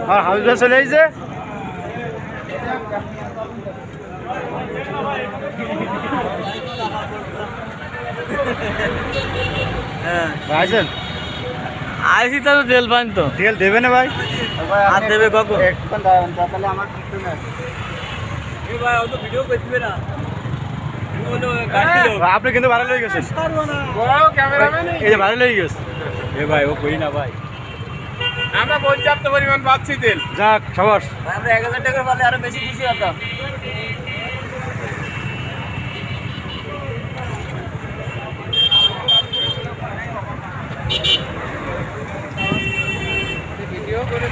আর house চলে আইছে আইছেন আইসি তো তেল পান তো তেল দেবে না ভাই আর দেবে কখন তাহলে আমার কিছু না ভাই ও তো ভিডিও করবে না আপনি কিন্তু ভালো লেগে গেছেন এই যে ভালো লেগে গেছে এ ভাই ও করি না ভাই আমরা পর্যাপ্ত পরিমাণ পাচ্ছি তেল। যাক সাবাস আমরা 1000 টাকার পালে আরো বেশি খুশি হতাম ভিডিও করে